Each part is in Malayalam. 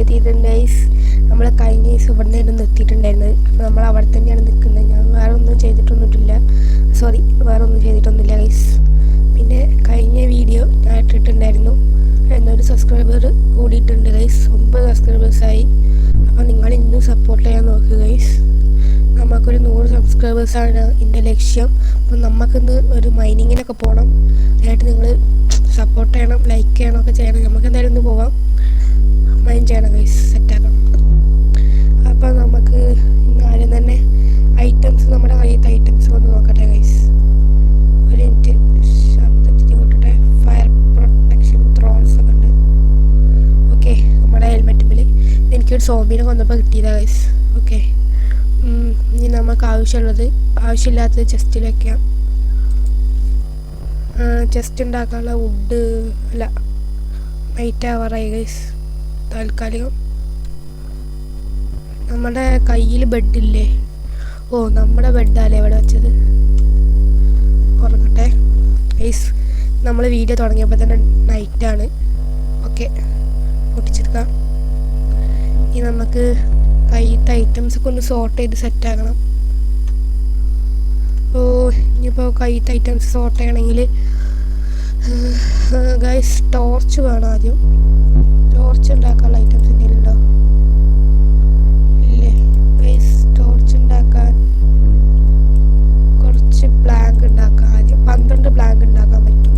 തിരിച്ചെത്തിയിട്ടുണ്ട് ഗൈസ്. നമ്മൾ കഴിഞ്ഞ ദിവസം ഇവിടെ നിന്നായിരുന്നു എത്തിയിട്ടുണ്ടായിരുന്നത്. അപ്പോൾ നമ്മൾ അവിടെ തന്നെയാണ് നിൽക്കുന്നത്. ഞാൻ വേറെ ഒന്നും ചെയ്തിട്ടൊന്നുമില്ല ഗൈസ്. പിന്നെ കഴിഞ്ഞ വീഡിയോ ഞാൻ ഇട്ടിട്ടുണ്ടായിരുന്നു, എന്നൊരു സബ്സ്ക്രൈബർ കൂടിയിട്ടുണ്ട് ഗൈസ്. 9 സബ്സ്ക്രൈബേഴ്സായി. അപ്പോൾ നിങ്ങൾ ഇന്നും സപ്പോർട്ട് ചെയ്യാൻ നോക്കുക ഗൈസ്. നമുക്കൊരു 100 സബ്സ്ക്രൈബേഴ്സാണ് എൻ്റെ ലക്ഷ്യം. അപ്പോൾ നമുക്കിന്ന് ഒരു മൈനിങ്ങിനൊക്കെ പോകണം. അതിനായിട്ട് നിങ്ങൾ സപ്പോർട്ട് ചെയ്യണം, ലൈക്ക് ചെയ്യണമൊക്കെ ചെയ്യണം. നമുക്ക് എന്തായാലും ഒന്ന് പോവാം, മൈൻ ചെയ്യണം ഗൈസ്, സെറ്റാക്കണം. അപ്പോൾ നമുക്ക് ഇന്ന് ആദ്യം തന്നെ ഐറ്റംസ്, നമ്മുടെ കയ്യത്തെ ഐറ്റംസ് ഒന്ന് നോക്കട്ടെ ഗൈസ്. ഒരു മിനിറ്റ് ശബ്ദത്തിന് കൂട്ടട്ടെ. ഫയർ പ്രൊട്ടക്ഷൻ ത്രോൺസ് ഒക്കെ ഉണ്ട്. ഓക്കെ, നമ്മുടെ ഹെൽമെറ്റിൽ എനിക്കൊരു സോംബിനെ കൊന്നപ്പോൾ കിട്ടിയതാണ് ഗൈസ്. ഓക്കെ, ഇനി നമുക്ക് ആവശ്യമില്ലാത്തത് ചെസ്റ്റിൽ വയ്ക്കാം. ചെസ്റ്റ് ഉണ്ടാക്കാനുള്ള വുഡ് അല്ല, നൈറ്റ് ആവാറായി ഗൈസ്. താൽക്കാലികം നമ്മുടെ കയ്യിൽ ബെഡില്ലേ? നമ്മുടെ ബെഡല്ലേ ഇവിടെ വെച്ചത്. ഉറങ്ങട്ടെ ഗൈസ്. നമ്മൾ വീഡിയോ തുടങ്ങിയപ്പോൾ തന്നെ നൈറ്റാണ്. ഓക്കെ, പൊട്ടിച്ചെടുക്കാം. ഇനി നമുക്ക് കയ്യത്തെ ഐറ്റംസൊക്കെ ഒന്ന് സോർട്ട് ചെയ്ത് സെറ്റാക്കണം. ഇനിയിപ്പോൾ കയ്യത്തെ ഐറ്റംസ് സോർട്ട് ചെയ്യണമെങ്കിൽ ഗൈസ് ടോർച്ച് വേണം ആദ്യം. ടോർച്ച് ഉണ്ടാക്കാനുള്ള ഐറ്റംസ് എന്തെങ്കിലും ഉണ്ടോ? ഇല്ലേ ഗൈസ്. ടോർച്ച് ഉണ്ടാക്കാൻ കുറച്ച് പ്ലാങ്ക് ഉണ്ടാക്കാം ആദ്യം. 12 പ്ലാങ്ക് ഉണ്ടാക്കാൻ പറ്റും.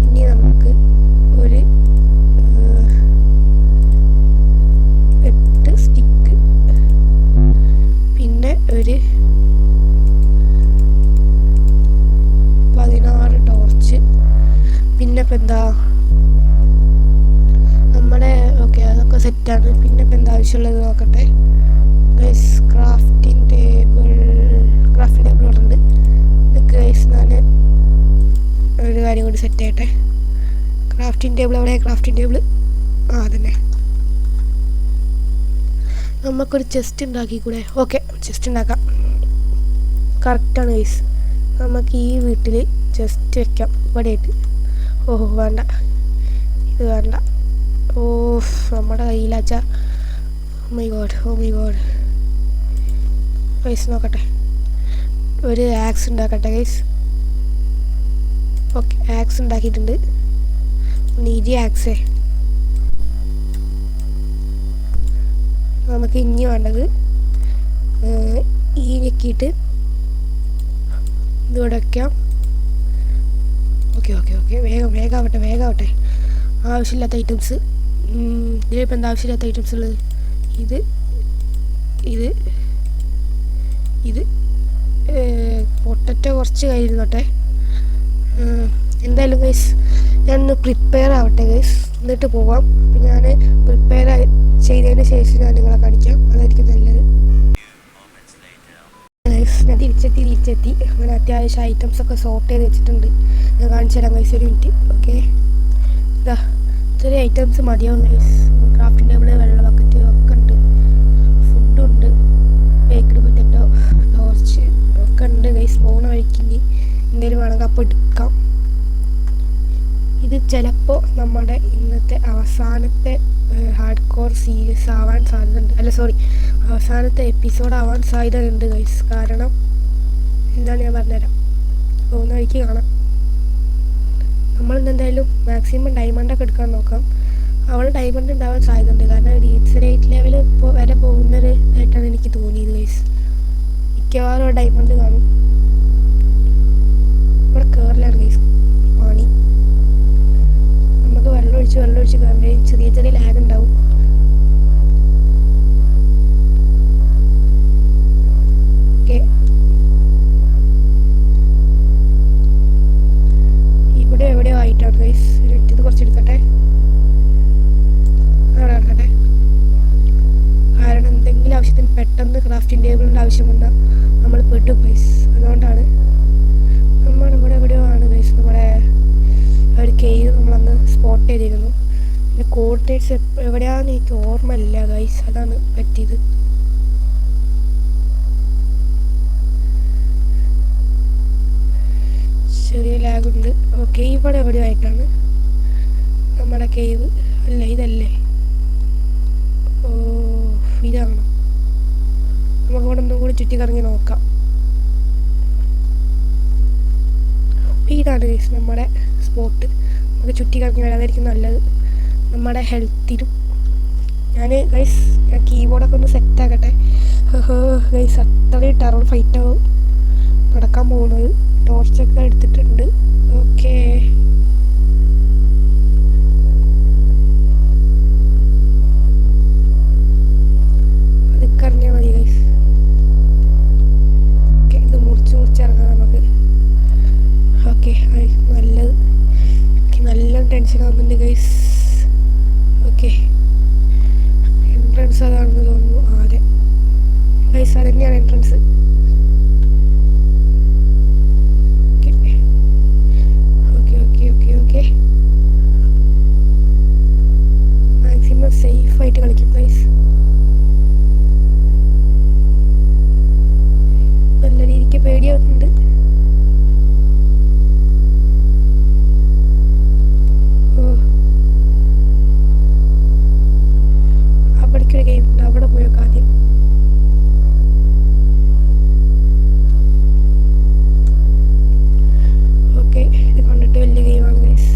ഇനി നമുക്ക് ഒരു 8 സ്റ്റിക്ക്, പിന്നെ ഒരു 16 ടോർച്ച്, പിന്നെ ഇപ്പം എന്താ നമ്മുടെ ഓക്കെ അതൊക്കെ സെറ്റാണ്. പിന്നെ ഇപ്പം എന്താ ആവശ്യമുള്ളത് നോക്കട്ടെ ഗൈസ്. ക്രാഫ്റ്റിംഗ് ടേബിൾ ഉണ്ട് ഗൈസ്. ഞാൻ ഒരു കാര്യം കൂടി സെറ്റ് ചെയ്യട്ടെ. ക്രാഫ്റ്റിംഗ് ടേബിൾ എവിടെ? ക്രാഫ്റ്റിംഗ് ടേബിൾ അതന്നെ. നമുക്കൊരു ചെസ്റ്റ് ഉണ്ടാക്കിക്കൂടെ? ഓക്കെ, ചെസ്റ്റ് ഉണ്ടാക്കാം. കറക്റ്റാണ് ഗൈസ്. നമുക്ക് ഈ വീട്ടിൽ ചെസ്റ്റ് വെക്കാം ഇവിടെയായിട്ട്. വേണ്ട, ഇത് വേണ്ട. നമ്മുടെ കയ്യിലാച്ച. Oh my God guys. നോക്കട്ടെ, ഒരു ആക്സ് ഉണ്ടാക്കട്ടെ ഗൈസ്. ഓക്കെ, ആക്സ് ഉണ്ടാക്കിയിട്ടുണ്ട്. നീതി ആക്സേ. നമുക്ക് ഇനി വേണ്ടത് ഈ ഞെക്കിയിട്ട് ഇതിവിടെ വയ്ക്കാം. ഓക്കെ, വേഗാവട്ടെ. ആവശ്യമില്ലാത്ത ഐറ്റംസ്. ഇതിലിപ്പോൾ എന്താ ആവശ്യമില്ലാത്ത ഐറ്റംസ് ഉള്ളത്? ഇത് പൊട്ടറ്റോ കുറച്ച് കയ്യിരുന്നോട്ടെ. എന്തായാലും ഗൈസ് ഞാനൊന്ന് പ്രിപ്പയർ ആവട്ടെ ഗൈസ്, എന്നിട്ട് പോവാം. അപ്പം ഞാൻ പ്രിപ്പയർ ചെയ്തതിന് ശേഷം ഞാൻ നിങ്ങളെ കാണിക്കാം, അതായിരിക്കും നല്ലത്. ഞാൻ തിരിച്ചെത്തി. അങ്ങനെ അത്യാവശ്യം ഐറ്റംസൊക്കെ സോർട്ട് ചെയ്ത് വെച്ചിട്ടുണ്ട്. ഞാൻ കാണിച്ചു തരാം ഗൈസ്, ഒരു മിനിറ്റ്. ഓക്കെ, ഇതാ ഇത്രയും ഐറ്റംസ് മതിയാവും ഗൈസ്. ക്രാഫ്റ്റിംഗ് ടേബിൾ, വെള്ള ബക്കറ്റ് ഒക്കെ ഉണ്ട്. ഫുഡുണ്ട്, ബേക്കറി പൊട്ടറ്റോ, ടോർച്ച് ഒക്കെ ഉണ്ട് ഗൈസ്. പോകുന്ന വഴിക്ക് എന്തെങ്കിലും വേണമെങ്കിൽ അപ്പോൾ എടുക്കാം. ഇത് ചിലപ്പോൾ നമ്മുടെ ഇന്നത്തെ അവസാനത്തെ ഹാർഡ് കോർ സീരീസ് ആവാൻ സാധ്യതയുണ്ട്. അവസാനത്തെ എപ്പിസോഡ് ആവാൻ സാധ്യതയുണ്ട് ഗൈസ്. കാരണം എന്താണ് ഞാൻ പറഞ്ഞുതരാം, പോകുന്ന വഴിക്ക് കാണാം. നമ്മളിന്നെന്തായാലും മാക്സിമം ഡയമണ്ടൊക്കെ എടുക്കാൻ നോക്കാം. അവിടെ ഡയമണ്ട് ഉണ്ടാവാൻ സാധ്യതയുണ്ട്. കാരണം റേറ്റ് ലെവൽ ഇപ്പോൾ വരെ പോകുന്നത് ആയിട്ടാണ് എനിക്ക് തോന്നിയത് ഗൈസ്. മിക്കവാറും ഡയമണ്ട് കാണും. ഇവിടെ കയറിലാണ് ഗൈസ് പണി. നമുക്ക് വെള്ളം ഒഴിച്ച് കയറി ചെറിയ ലാഗ് ഉണ്ടാവും. ഓക്കെ, ഇവിടെ എവിടെയോ ആയിട്ടാണ് ഗൈസ്. ഇത് കുറച്ചെടുക്കട്ടെ, അവിടെ കിടക്കട്ടെ. കാരണം എന്തെങ്കിലും ആവശ്യത്തിന് പെട്ടെന്ന് ക്രാഫ്റ്റിംഗ് ടേബിളിൻ്റെ ആവശ്യം വന്നാൽ നമ്മൾ പെട്ടു ഗൈസ്. അതുകൊണ്ടാണ് നമ്മളിവിടെ എവിടെയോ ആണ് ഗൈസ്. നമ്മുടെ ഒരു കേവ് നമ്മളന്ന് സ്പോട്ട് ചെയ്തിരുന്നു. പിന്നെ കോർഡിനേറ്റ്സ് എവിടെയാണെന്ന് എനിക്ക് ഓർമ്മയില്ല ഗൈസ്, അതാണ് പറ്റിയത്. ചെറിയ ലാഗുണ്ട്. ഓക്കെ, ഇവിടെ എവിടെയായിട്ടാണ് നമ്മുടെ കേവ്. അല്ല, ഇതല്ലേ ചുറ്റി കറങ്ങി നോക്കാം. ഇതാണ് ഗൈസ് നമ്മുടെ സ്പോട്ട്. നമുക്ക് ചുറ്റി കറങ്ങി വരാതായിരിക്കും നല്ലത് നമ്മുടെ ഹെൽത്തിനും. ഞാൻ കീബോർഡൊക്കെ ഒന്ന് സെറ്റാക്കട്ടെ. ഗൈസ് അത്രയും ടെറർ ഫൈറ്റാവും നടക്കാൻ പോകുന്നത്. ടോർച്ചൊക്കെ എടുത്തിട്ടുണ്ട്. ഓക്കേ, അതൊക്കെ അറിഞ്ഞാൽ മതി ഗൈസ്. ഓക്കെ, ഇത് മുറിച്ചിറങ്ങാം നമുക്ക്. ഓക്കെ, നല്ലത്. എനിക്ക് നല്ല ടെൻഷൻ ആവുന്നുണ്ട് ഗൈസ്. ഓക്കെ, എൻട്രൻസ് അതാണെന്ന് തോന്നുന്നു. അതെ ഗൈസ്, അതന്നെയാണ് എൻട്രൻസ്. ഓക്കെ, മാക്സിമം സേഫായിട്ട് കളിക്കും ഗൈസ്. നല്ല രീതിക്ക് പേടിയാവുന്നുണ്ട്. അവിടേക്കൊരു ഗെയിം ഉണ്ട്, അവിടെ പോയൊക്കെ ആദ്യം. ഓക്കെ, ഇത് കണ്ടിട്ട് വലിയ ഗെയിമാണ് ഗൈസ്.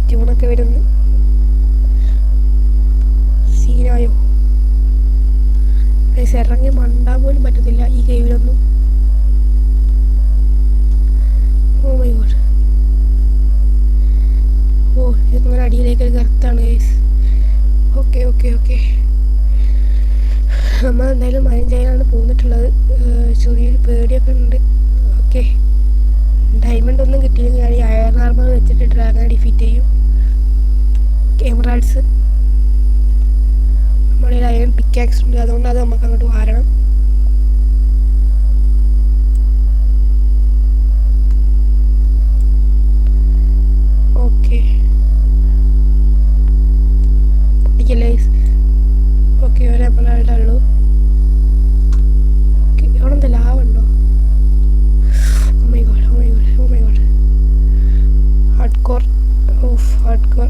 ട്യൂണൊക്കെ വരുന്നു. സീനായോ ഗൈസ്, ഇറങ്ങി മണ്ടാൻ പോലും പറ്റത്തില്ല ഈ ഗെയിമിലൊന്നും. ഓ മൈ ഗോഡ്. ഓ, ഇങ്ങനെ അടിയിലേക്ക് ഒരു ഗർത്താണ് ഗൈസ്. ഓക്കെ ഓക്കെ ഓക്കെ, നമ്മൾ എന്തായാലും മൈൻ ചെയ്യാനാണ് പോന്നിട്ടുള്ളത്. ചെറിയൊരു പേടിയൊക്കെ ഉണ്ട്. ഓക്കെ, ഡയമണ്ട് ഒന്നും കിട്ടിയില്ലെങ്കിൽ ഞാൻ ഈ അയൺ ആർമർ വെച്ചിട്ട് ഡ്രാഗനെ ഡിഫീറ്റ് ചെയ്യും. എമറാൾഡ്സ്, നമ്മുടെ അയൺ പിക്കാക്സ് ഉണ്ട്, അതുകൊണ്ട് അത് നമുക്ക് അങ്ങോട്ട് വാരണം. ഓക്കെ ഓക്കെ, ഒരു എമറാൾഡേ ഉള്ളൂ. ഓക്കെ, അവിടെ എന്താ ലാവ് ഉണ്ടോ? Oh my God, oh my God, oh my God. Hardcore, of hardcore.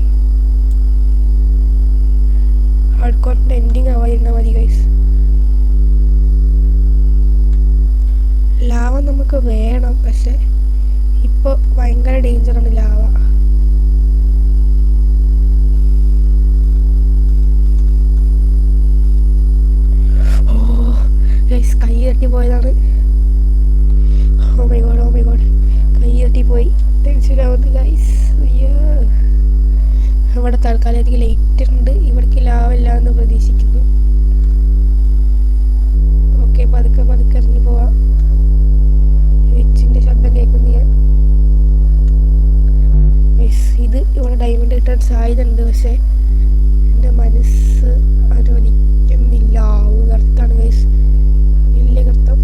ഹാർഡ്കോറിൻ്റെ എൻഡിങ് ആവാതിരുന്നാൽ മതി ഗൈസ്. ലാവ നമുക്ക് വേണം, പക്ഷെ ഇപ്പോൾ ഭയങ്കര ഡേഞ്ചറാണ് ലാവ. ഓ ഗൈസ്, കൈ തട്ടിപ്പോയതാണ്. Oh my God, oh my God, കൈ തട്ടിപ്പോയി. ടെൻഷനാവുന്നു ഗൈസ്. അയ്യോ, ഇവിടെ തൽക്കാലത്തേക്ക് ലൈറ്റ് ഉണ്ട്. ഇവിടേക്ക് ലാവില്ല എന്ന് പ്രതീക്ഷിക്കുന്നു. ഓക്കെ, പതുക്കെ പതുക്കെ ഇറങ്ങി പോവാം. വിച്ചിൻ്റെ ശബ്ദം കേൾക്കുന്നു ഞാൻ. ഇത് ഇവിടെ ഡയമണ്ട് കിട്ടാൻ സാധ്യത ഉണ്ട്, പക്ഷേ എൻ്റെ മനസ്സ് അനുവദിക്കുന്നില്ല. ഗർത്താണ് ഗൈസ്, വലിയ ഗർത്തം.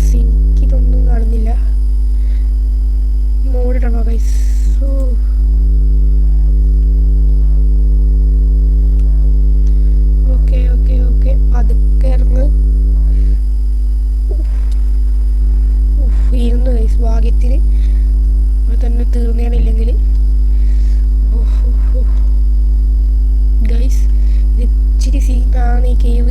എനിക്കിതൊന്നും കാണുന്നില്ല. മൂടിടണോ ഗൈസ്? ഓക്കെ ഓക്കെ ഓക്കെ, പതുക്കെ ഇറങ്ങ്. ഇരുന്ന് ഗൈസ്, ഭാഗ്യത്തിന് തന്നെ തീർന്നേണില്ലെങ്കിൽ. ഗൈസ്, ഇത് ഇച്ചിരി സീനാണ് ഈ കേവ്.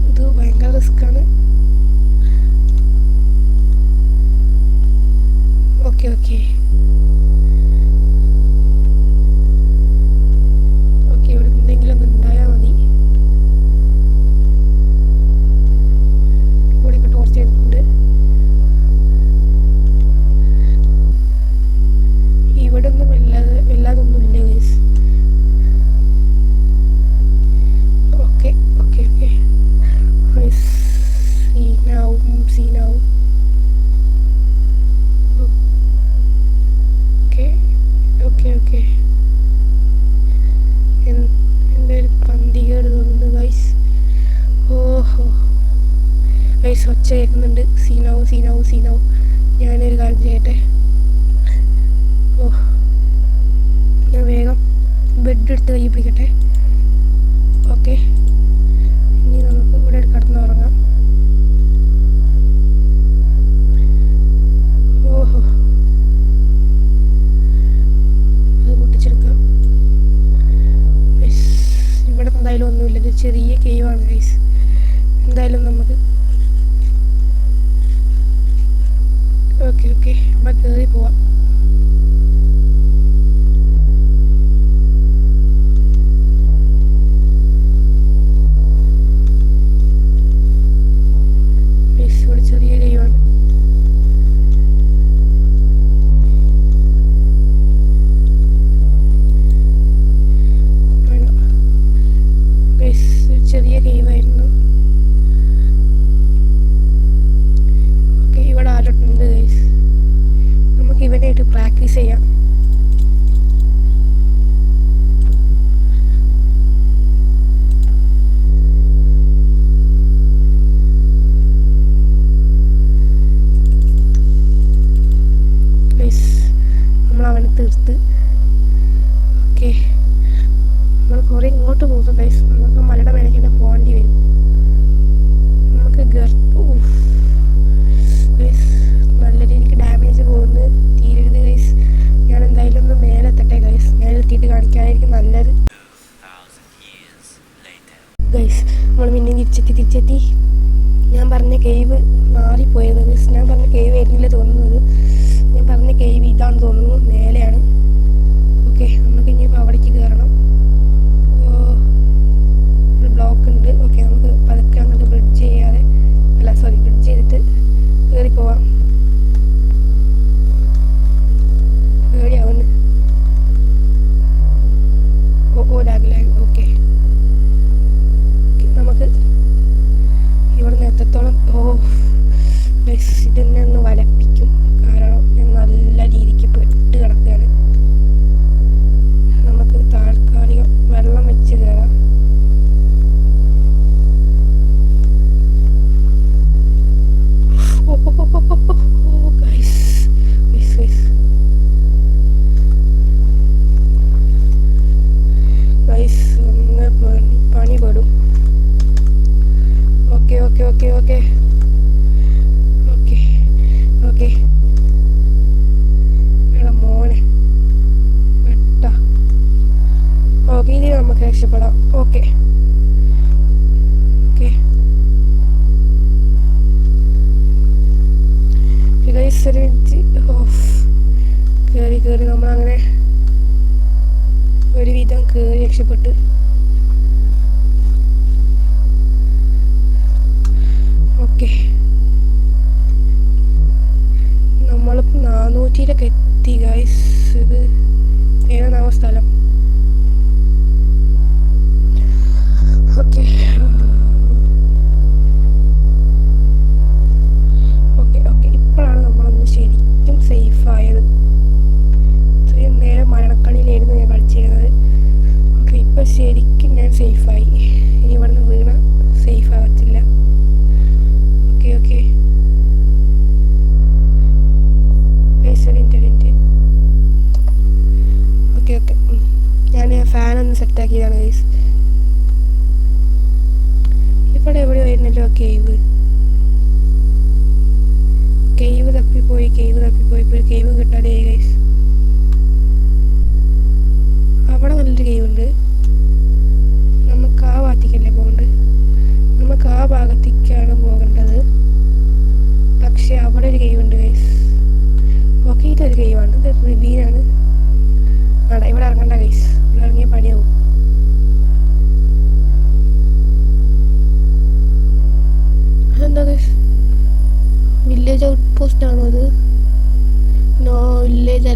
ഇത് ഭയങ്കര റിസ്ക്കാണ്. ഓക്കെ ഓക്കെ ഓക്കെ, ഇവിടെ എന്തെങ്കിലും ഒന്ന് ഉണ്ടായാൽ മതി. ഇവിടെയൊക്കെ ടോർച്ച് ചെയ്തിട്ടുണ്ട്. ഇവിടെ ഒന്നും വല്ലാതൊന്നും ഇല്ല ഗൈസ്. ഓക്കെ ഓക്കെ ഓക്കെ, സീനാവും. ഓക്കെ ഓക്കെ ഓക്കെ, എൻ്റെ ഒരു പന്തികേട് തോന്നുന്നു ഗൈസ്. ഓഹോ ഗൈസ്, ഒച്ച കേൾക്കുന്നുണ്ട്. സീനാവും. ഞാനൊരു കാര്യം ചെയ്യട്ടെ. ഓ, ഞാൻ വേഗം ബെഡ് എടുത്ത് കൈ പിടിക്കട്ടെ. ഓക്കെ, ഇനി നമുക്ക് ഇവിടെ കിടന്നുറങ്ങാം. ഓഹോ, അത് പൊട്ടിച്ചെടുക്കാം. ഇവിടെ എന്തായാലും ഒന്നുമില്ല, ഇത് ചെറിയ കേവാണ് ഗൈസ്. എന്തായാലും നമുക്ക് ഓക്കെ നമ്മൾ കയറി പോവാം. ഇവിടെ ചെറിയ കേവാണ്. ചെറിയ കേവായിരുന്നു. ഓക്കെ, ഇവിടെ ആരോട്ടുണ്ട് ഗൈസ്. നമുക്ക് ഇവനായിട്ട് പ്രാക്ടീസ് ചെയ്യാം. ഗൈസ്, നമ്മളവനെ തീർത്ത്. ഓക്കെ, നമ്മൾ കുറേ ഇങ്ങോട്ട് പോകുന്നു ഗൈസ്. നമുക്ക് മലയുടെ മേലേക്ക് തന്നെ പോകേണ്ടി വരും. നമുക്ക് നല്ല രീതിക്ക് ഡാമേജ് പോകുന്നത് തീരരുത് ഗൈസ്. ഞാൻ എന്തായാലും ഒന്ന് മേലെത്തട്ടെ ഗൈസ്. മേലെത്തിയിട്ട് കാണിക്കാനായിരിക്കും നല്ലത്. ഗൈസ്, നമ്മൾ പിന്നെ തിരിച്ചെത്തി. ഞാൻ പറഞ്ഞ കേവ് മാറിപ്പോയത് ഗൈസ്. ഞാൻ പറഞ്ഞ കേവ് ആയിരുന്നില്ല തോന്നുന്നത്. ഞാൻ പറഞ്ഞ കേവ് ഇതാണ് തോന്നുന്നു, മേലെയാണ്. ഓക്കെ, നമുക്ക് ഇനിയിപ്പോൾ അവിടേക്ക് കയറണം. ഒരു ബ്ലോക്ക് ഉണ്ട്. ഓക്കെ, നമുക്ക് പതുക്കെ അങ്ങോട്ട് ബ്രിഡ്ജ് ചെയ്തിട്ട് കയറി പോവാം. പേടിയാവുന്നു. ലാഗ്. ഓക്കെ, നമുക്ക് ഇവിടെ നിന്ന് എത്രത്തോളം ഇതെന്നെ ഒന്ന് വലപ്പിക്കും. കാരണം ഞാൻ നല്ല രീതിക്ക് പെട്ട് കിടക്കുകയാണ്. നമുക്ക് താൽക്കാലികം വെള്ളം വെച്ച് കയറാം. പണി പെടും. ഓക്കെ എടാ മോനെ പെട്ടാ. ഓക്കെ, ഇനി നമുക്ക് രക്ഷപ്പെടാം. ഓക്കെ കയറി നമ്മളങ്ങനെ ഒരുവിധം കയറി രക്ഷപ്പെട്ട്. ഓക്കെ, നമ്മളിപ്പോൾ 400-ലൊക്കെ എത്തി ഗൈസ്. ഇത് ഏതാണ് സ്ഥലം? ഓക്കെ ഇപ്പോഴാണ് നമ്മളൊന്ന് ശരിക്കും സേഫായത്. ഇത്രയും നേരം മരണക്കണിയിലായിരുന്നു ഞാൻ കളിച്ചിരുന്നത്. ഓക്കെ, ഇപ്പം ശരിക്കും ഞാൻ സേഫായി. ഇനി ഇവിടുന്ന് വീണ സേഫ് ആവത്തില്ല. ഓക്കെ ഞാൻ ഫാനൊന്ന് സെറ്റാക്കിയതാണ് ഗൈസ്. ഇവിടെ എവിടെയോ ആയിരുന്നല്ലോ കേവ് തപ്പിപ്പോയി. ഇപ്പോൾ കേവ് കിട്ടാതെ ഗൈസ്. അവിടെ നല്ലൊരു കേവ് ഉണ്ട്. നമുക്ക് ആ ഭാഗത്തേക്കല്ലേ പോകേണ്ടത്. നമുക്ക് ആ ഭാഗത്തേക്കാണ് പോകേണ്ടത്. പക്ഷെ അവിടെ ഒരു കേവ് ഉണ്ട് ഗൈസ്. ഓക്കെ, ഇതൊരു കേവാണ്. ഇത് റിവീനാണ്. ഇവിടെ ഇറങ്ങണ്ട ഗൈസ്. ഇവിടെ ഇറങ്ങിയ പണിയാവും. അതെന്താ ഗൈസ്? വില്ലേജ് ഔട്ട് പോസ്റ്റ് ആണോ അത്? നോ, വില്ലേജ്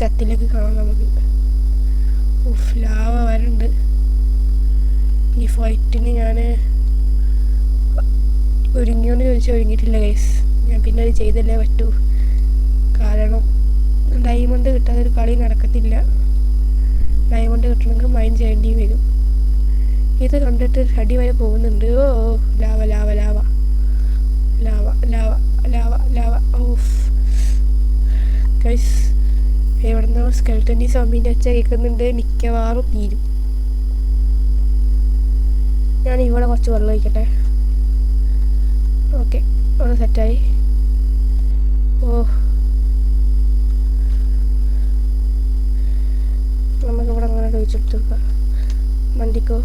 ചത്തിലേക്ക് കാണാം നമുക്ക്. ലാവ വരുന്നുണ്ട്. ഈ ഫൈറ്റിന് ഞാൻ ഒരുങ്ങിയോന്ന് ചോദിച്ചാൽ ഒരുങ്ങിയിട്ടില്ല ഗൈസ്. ഞാൻ പിന്നെ അത് ചെയ്തല്ലേ പറ്റൂ. കാരണം ഡയമണ്ട് കിട്ടാതെ ഒരു കളി നടക്കത്തില്ല. ഡയമണ്ട് കിട്ടണമെങ്കിൽ മൈൻ ചെയ്യേണ്ടി വരും. ഇത് കണ്ടിട്ട് അടി വരെ പോകുന്നുണ്ട്. Oh lava lava lava lava lava lava lava. ഓഫ് ഗൈസ്, എവിടുന്നോ സ്കെൽട്ടൻ്റെ സോംബിൻ്റെ ഒച്ച കേൾക്കുന്നുണ്ട്. മിക്കവാറും തീരും. ഞാൻ ഇവിടെ കുറച്ച് വെള്ളം ഒഴിക്കട്ടെ. ഓക്കെ, അവിടെ സെറ്റായി. നമുക്കിവിടെ അങ്ങനെ ഒഴിച്ചെടുത്ത് വെക്കാം. വണ്ടിക്കോ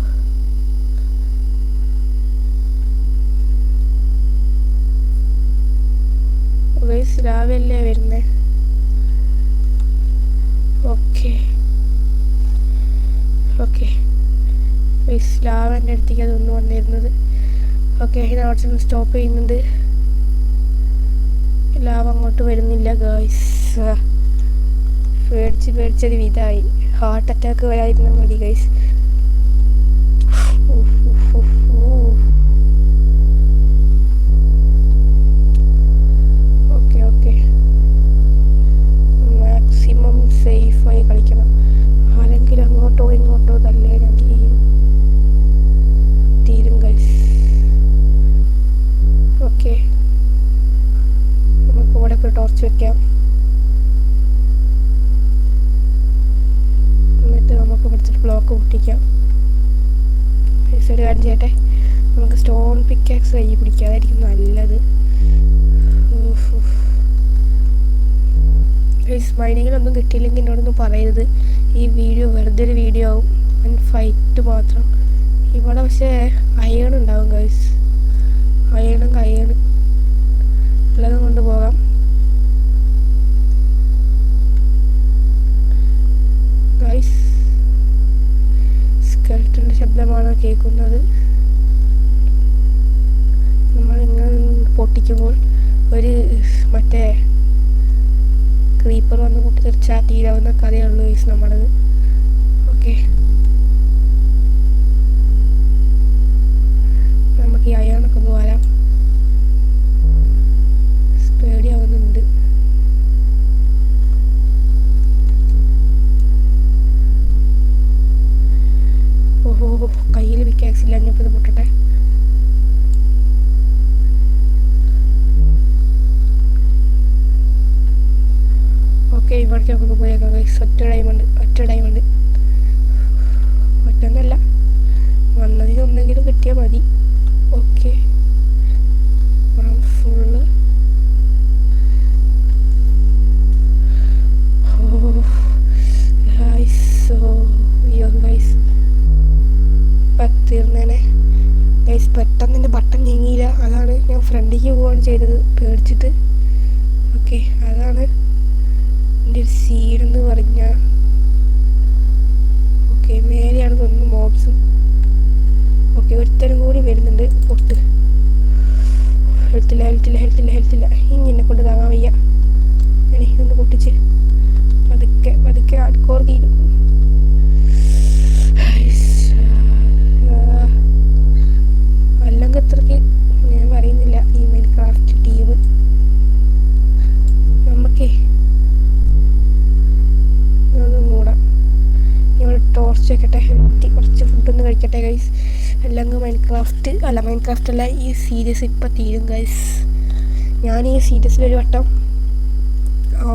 ഗൈസ്, രാവിലെ വരുന്നേ. ഓക്കെ ഗൈസ്, ലാവൻ്റെ അടുത്തേക്ക് അതൊന്ന് വന്നിരുന്നത്. ഓക്കെ, ഞാൻ അവിടെ നിന്ന് സ്റ്റോപ്പ് ചെയ്യുന്നുണ്ട്. ലാവ അങ്ങോട്ട് വരുന്നില്ല ഗൈസ്. പേടിച്ചൊരു വിധമായി. ഹാർട്ട് അറ്റാക്ക് വരാതിരുന്നാൽ മതി ഗൈസ്. ഓക്കെ മാക്സിമം സേഫായി കളിക്കണം. ആരെങ്കിലും അങ്ങോട്ടോ ഇങ്ങോട്ടോ തല്ലേ ഞാൻ തീരും ഗൈസ്. ഓക്കെ, നമുക്ക് ഇവിടെ ഇപ്പോൾ ടോർച്ച് വെക്കാം. എന്നിട്ട് നമുക്ക് പിടിച്ചിട്ട് ബ്ലോക്ക് പൊട്ടിക്കാം. ഒരു കാര്യം ചെയ്യട്ടെ, നമുക്ക് സ്റ്റോൺ പിക്കാക്സ് കൈ പിടിക്കാം. അതായിരിക്കും നല്ലത്. മൈനിങ്ങിലൊന്നും കിട്ടിയില്ലെങ്കിൽ എന്നോടൊന്നും പറയരുത്. ഈ വീഡിയോ വെറുതെ ഒരു വീഡിയോ ആവും. ഫൈറ്റ് മാത്രം. ഇവിടെ പക്ഷേ അയൺ ഉണ്ടാവും ഗൈസ്. അയൺ ഉള്ളത് കൊണ്ട് പോകാം. ഗൈസ്, സ്കെൽട്ടൻ്റെ ശബ്ദമാണ് കേൾക്കുന്നത്. നമ്മളിങ്ങനെ പൊട്ടിക്കുമ്പോൾ ഒരു മറ്റേ ക്രീപ്പർ വന്ന് പൊട്ടിത്തെറിച്ചാൽ തീരാവുന്ന കഥയുള്ളൂ ഗൈസ് നമ്മളത്. ഓക്കെ, നമുക്ക് ഈ അയാളൊക്കെ ഒന്ന് വരാം. പേടിയാവുന്നുണ്ട്. കയ്യിൽ പിക്കാക്സ് ഇല്ല. ഞാനിപ്പോൾ ഇത് പൊട്ടട്ടെ. ഓക്കെ, ഇവിടേക്ക് നമുക്ക് പോയേക്കാം ഗൈസ്. ഒറ്റ ഡയമണ്ട് ഒറ്റൊന്നല്ല, വന്നതിനൊന്നെങ്കിലും കിട്ടിയാൽ മതി. ഓക്കെ, ഫുള്ള് ഗൈസ് തീർന്നേനെ ഗൈസ്. പെട്ടെന്ന് എൻ്റെ ബട്ടൺ നീങ്ങിയില്ല. അതാണ് ഞാൻ ഫ്രണ്ടിലേക്ക് പോവുകയാണ് ചെയ്തത് പേടിച്ചിട്ട്. ഓക്കെ, അതാണ് എൻ്റെ ഒരു സീനെന്ന് പറഞ്ഞാൽ. ഓക്കെ, മേലെയാണ് തോന്നുന്നു മോബ്സും. ഓക്കെ, ഒരുത്തരം കൂടി വരുന്നുണ്ട്. പൊട്ട് ഹെൽത്തില്ല. ഇനി എന്നെ കൊണ്ട് താങ്ങാൻ വയ്യ. ഞാൻ ഇതൊന്ന് പൊട്ടിച്ച് പതുക്കെ ആർക്കോർ തീരും. അല്ലെങ്കിൽ ഇത്രയ്ക്ക് ഞാൻ പറയുന്നില്ല. ഈ മൈൻക്രാഫ്റ്റ് ടീം നമുക്കേ ഒന്ന് മൂടാം. ഇവിടെ ടോർച്ച് വെക്കട്ടെ. കുറച്ച് ഫുഡൊന്ന് കഴിക്കട്ടെ ഗൈസ്. അല്ലെങ്കിൽ മൈൻക്രാഫ്റ്റ് അല്ല, ഈ സീരീസ് ഇപ്പം തീരും ഗൈസ്. ഞാൻ ഈ സീരീസിലൊരു വട്ടം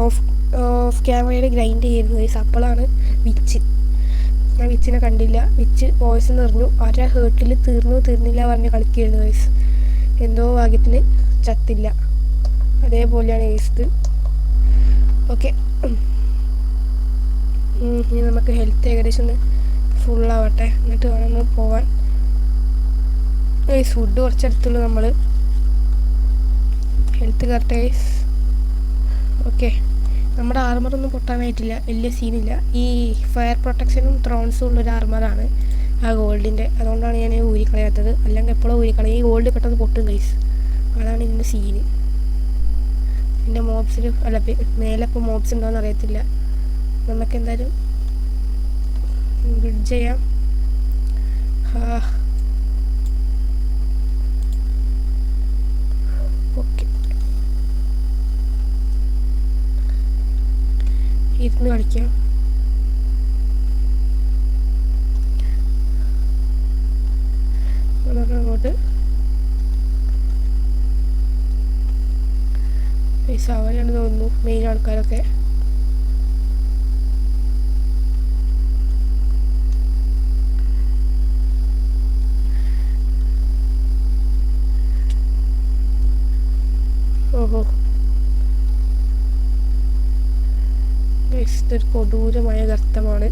ഓഫ് ക്യാമറയിൽ ഗ്രൈൻഡ് ചെയ്യുന്നു ഗൈസ്. അപ്പോഴാണ് ഞാൻ വിച്ചിനെ കണ്ടില്ല. വിച്ച് വോയിസ് നിറഞ്ഞു. ഹേർട്ടിൽ തീർന്നില്ല പറഞ്ഞ് കളിക്കുകയായിരുന്നു ഗൈസ്. എന്തോ ഭാഗ്യത്തിന് ചത്തില്ല. അതേപോലെയാണ് ഗൈസ് ഇത്. ഓക്കെ, ഇനി നമുക്ക് ഹെൽത്ത് ഏകദേശം ഒന്ന് ഫുള്ളാവട്ടെ. എന്നിട്ട് വേണം നമ്മൾ പോകാൻ ഗൈസ്. ഫുഡ് കുറച്ചെടുത്തുള്ളൂ നമ്മൾ. Health correct guys. ഓക്കെ, നമ്മുടെ ആർമറൊന്നും പൊട്ടാനായിട്ടില്ല. വലിയ സീനില്ല. ഈ ഫയർ പ്രൊട്ടക്ഷനും ത്രോൺസും ഉള്ളൊരു ആർമറാണ് ആ ഗോൾഡിൻ്റെ. അതുകൊണ്ടാണ് ഞാൻ ഊരിക്കളയാത്തത്. അല്ലെങ്കിൽ എപ്പോഴും ഊരിക്കളയും. ഈ ഗോൾഡ് പെട്ടെന്ന് പൊട്ടും ഗൈസ്. അതാണ് ഇതിൻ്റെ സീന്. എൻ്റെ മോബ്സിൽ മേലെ ഇപ്പോൾ മോബ്സ് ഉണ്ടോയെന്ന് അറിയത്തില്ല. നമുക്ക് എന്തായാലും ബ്രിഡ്ജ് ചെയ്യാം. ഓക്കെ, ഇരുന്ന് കളിക്കാം. അങ്ങോട്ട് പൈസ അവരാണ് തോന്നുന്നു മെയിൻ ആൾക്കാരൊക്കെ. ഓഹോ, ഇതൊരു കൊടൂരമായ ഗർത്തമാണ്.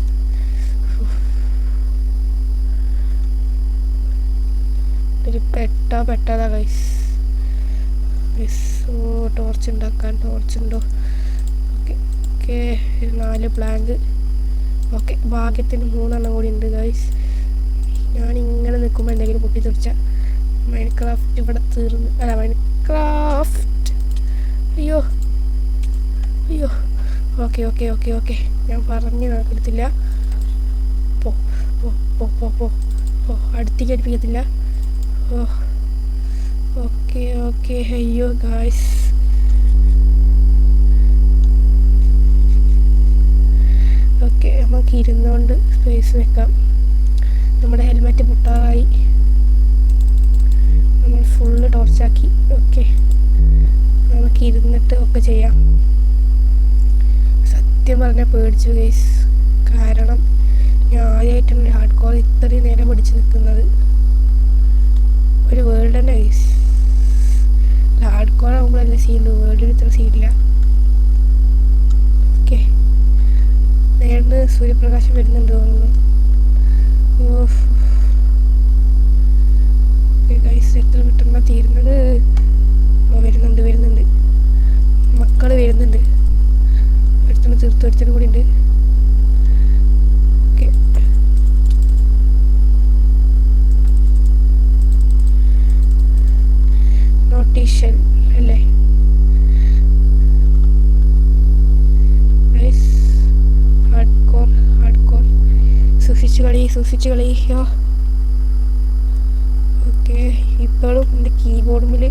ഒരു പെട്ടതാ ഗൈസ്. ടോർച്ച് ഉണ്ടാക്കാൻ ടോർച്ചുണ്ടോ? Okay okay, 4 plank. ഓക്കെ, ഭാഗ്യത്തിന് 3 കൂടി ഉണ്ട് ഗൈസ്. ഞാനിങ്ങനെ നിൽക്കുമ്പോൾ എന്തെങ്കിലും പൊട്ടിത്തെറിച്ച മൈൻക്രാഫ്റ്റ് ഇവിടെ തീർന്ന്. അല്ല, മൈൻക്രാഫ്റ്റ്. അയ്യോ അയ്യോ. ഓക്കെ ഓക്കെ ഓക്കെ ഓക്കെ, ഞാൻ പറഞ്ഞു നടക്കത്തില്ല. പോ പോ പോ പോ പോ പോ, അടുത്തേക്ക് അടുപ്പിക്കത്തില്ല. ഓ ഓക്കെ ഓക്കെ. അയ്യോ ഗായ്സ്, ഓക്കെ, നമുക്ക് ഇരുന്നുകൊണ്ട് സ്പേസ് വെക്കാം. നമ്മുടെ ഹെൽമെറ്റ് പൊട്ടാറായി. നമ്മൾ ഫുള്ള് ടോർച്ചാക്കി. ഓക്കെ, നമുക്ക് ഇരുന്നിട്ട് ഒക്കെ ചെയ്യാം. സത്യം പറഞ്ഞാൽ പേടിച്ചു ഗൈസ്. കാരണം ഞാൻ ആദ്യമായിട്ടാണ് ഹാർഡ് കോർ ഇത്രയും നേരം പിടിച്ച് നിൽക്കുന്നത്. ഒരു വേൾഡ് തന്നെ ഗൈസ്. ഹാർഡ് കോർ ആകുമ്പോഴല്ലേ സീനുള്ളൂ, വേൾഡിൽ ഇത്ര സീനില്ല. ഓക്കെ, നേരിട്ട് സൂര്യപ്രകാശം വരുന്നുണ്ട് തോന്നുന്നു. ഓക്കെ ഗൈസ്, എത്ര പെട്ടെന്നാ തീരുന്നത്. വരുന്നുണ്ട് മക്കൾ വരുന്നുണ്ട്. ഒരുത്തന് തീർത്തു, ഒരുത്തനും കൂടി ഉണ്ട്. ഓക്കെ, നോട്ടീഷൻ അല്ലേ ഗൈസ്? ഹാർഡ് കോർ സൂക്ഷിച്ച് കളിയോ. ഓക്കെ, ഇപ്പോഴും എൻ്റെ കീബോർഡിൽ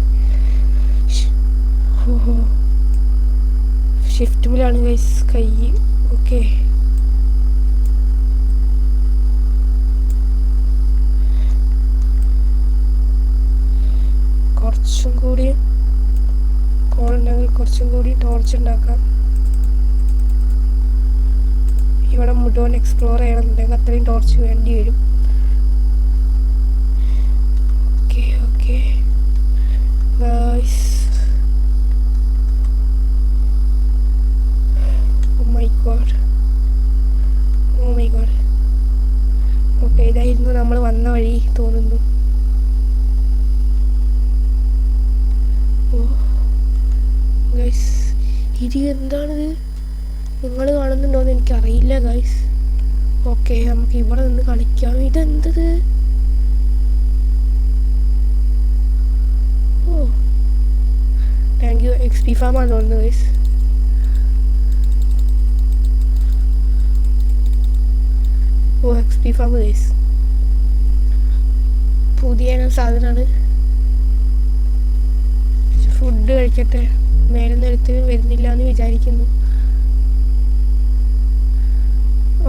ഷിഫ്റ്റിലാണ് ഗൈസ് കൈ. ഓക്കെ, കുറച്ചും കൂടി കോളുണ്ടെങ്കിൽ കുറച്ചും കൂടി ടോർച്ച് ഉണ്ടാക്കാം. ഇവിടെ മുഴുവൻ എക്സ്പ്ലോർ ചെയ്യണമെന്നുണ്ടെങ്കിൽ അത്രയും ടോർച്ച് വേണ്ടി വരും. Okay okay guys, oh my God. Okay, ഇതായിരുന്നു നമ്മൾ വന്ന വഴി തോന്നുന്നു. ഓ ഗൈസ്, ഇത് എന്താണിത്? നിങ്ങൾ കാണുന്നുണ്ടോയെന്ന് എനിക്കറിയില്ല ഗൈസ്. ഓക്കെ, നമുക്ക് ഇവിടെ നിന്ന് കളിക്കാം. ഇതെന്തത്? ഓ താങ്ക് യു. XP ഫാമാണ് തോന്നുന്നു ഗൈസ്. ഓ XP ഫാം ഗൈസ്, പുതിയ സാധനമാണ്. ഫുഡ് കഴിക്കട്ടെ. മേലെ നിരത്തിന് വരുന്നില്ല എന്ന് വിചാരിക്കുന്നു.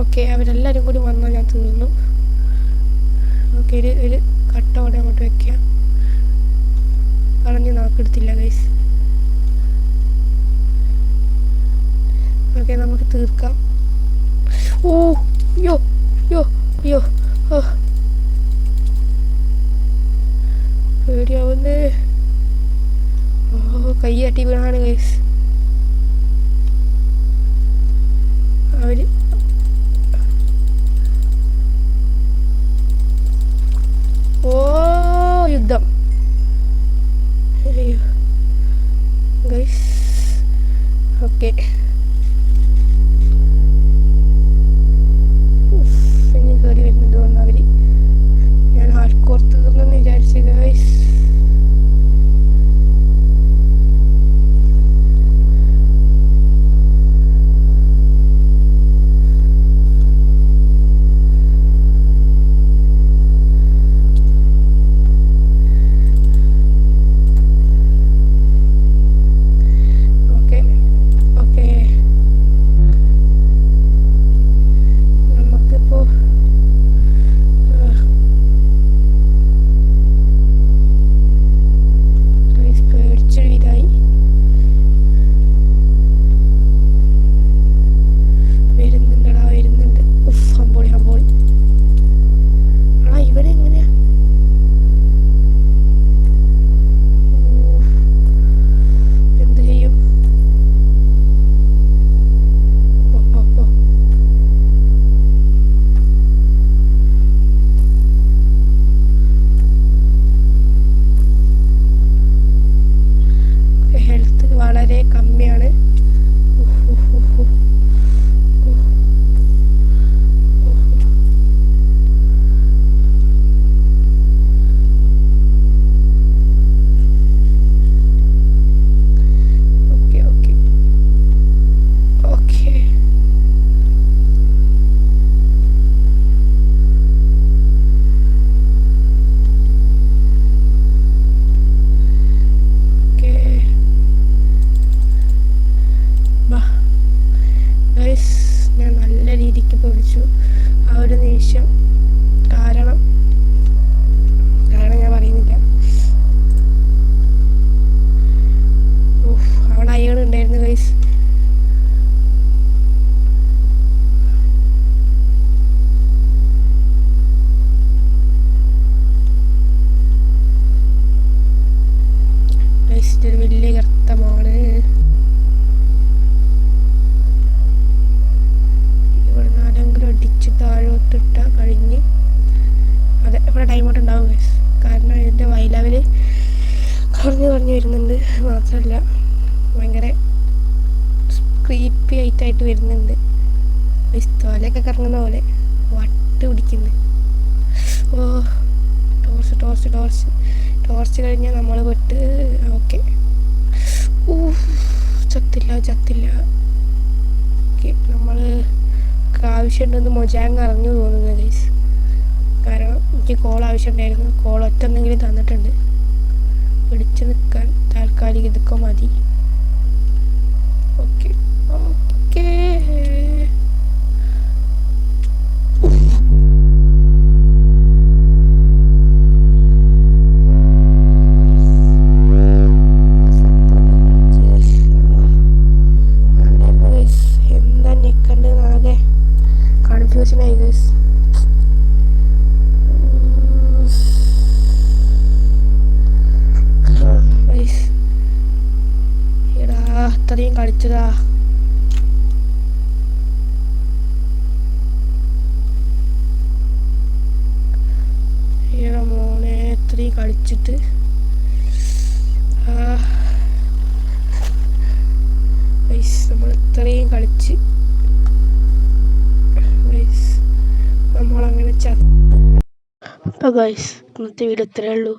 ഓക്കെ, അവരെല്ലാവരും കൂടി വന്നാൽ ഞാൻ തീർന്നു. ഓക്കെ, ഒരു കട്ട അവിടെ അങ്ങോട്ട് വെക്കാം. പറഞ്ഞ് നാക്കെടുത്തില്ല ഗൈസ്. ഓക്കെ, നമുക്ക് തീർക്കാം. ഓ യോ യോ യോ, ഓ പേടിയാവുന്നേ. ഓ, കൈ തട്ടി വീണാണ് ഗൈസ്. അവര് ഓ യുദ്ധം ഗൈസ്. ഓക്കെ, ആവശ്യം. കാരണം ഞാൻ പറയുന്നില്ല. അവിടെ അയ്യൺ ഉണ്ടായിരുന്നു ഗൈസ്. ഒരു വലിയ ഗർത്തമാണ്. ഇവിടുന്ന് ആരെങ്കിലും അടിച്ച് താഴോട്ടിട്ട കഴിഞ്ഞ്. അതെ, ഇവിടെ ടൈം ഔട്ട് ഉണ്ടാവും ഗൈസ്. കാരണം ഇതിൻ്റെ വൈ ലെവൽ കുറഞ്ഞു വരുന്നുണ്ട്. മാത്രമല്ല ഭയങ്കര ക്രീപ്പി ആയിട്ട് വരുന്നുണ്ട്. തോലൊക്കെ കറങ്ങുന്ന പോലെ വട്ട് പിടിക്കുന്നു. ഓ, ടോർച്ച് കഴിഞ്ഞാൽ നമ്മൾ പെട്ട്. ഓക്കെ, ചത്തില്ല. ഓക്കെ, നമ്മൾ ആവശ്യമുണ്ടെന്ന് മൊജാങ് അറിഞ്ഞു തോന്നുന്നു ഗൈസ്. കാരണം എനിക്ക് കോൾ ആവശ്യമുണ്ടായിരുന്നു. കോൾ ഒറ്റെന്തെങ്കിലും തന്നിട്ടുണ്ട്. പിടിച്ചു നിൽക്കാൻ താൽക്കാലിക ഇതൊക്കെ മതി. ഓക്കെ കൺഫ്യൂഷനായി ഗൈസ്. എടാ അത്രയും കളിച്ചതാ. എടാ മോനെ, ഇത്രയും കളിച്ചിട്ട് നമ്മൾ ഇത്രയും കളിച്ച് നമ്മളങ്ങനെ അപ്പോൾ ഗൈസ്, ഇന്നത്തെ വീഡിയോ ഇത്രയേ ഉള്ളൂ.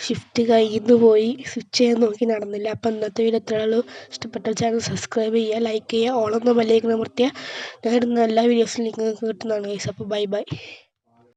ഷിഫ്റ്റ് കയ്യിൽ നിന്ന് പോയി സ്വിച്ച് ചെയ്യാൻ നോക്കി നടന്നില്ല. അപ്പോൾ ഇന്നത്തെ വീഡിയോ ഇത്രയേ ഉള്ളൂ. ഇഷ്ടപ്പെട്ട ചാനൽ സബ്സ്ക്രൈബ് ചെയ്യുക, ലൈക്ക് ചെയ്യുക, ഓളൊന്നും ബെല്ലൈക്കൺ അമർത്തിയാൽ ഞാൻ ഇടുന്ന എല്ലാ വീഡിയോസിലും നിങ്ങൾക്ക് കിട്ടുന്നതാണ് ഗൈസ്. അപ്പോൾ ബൈ.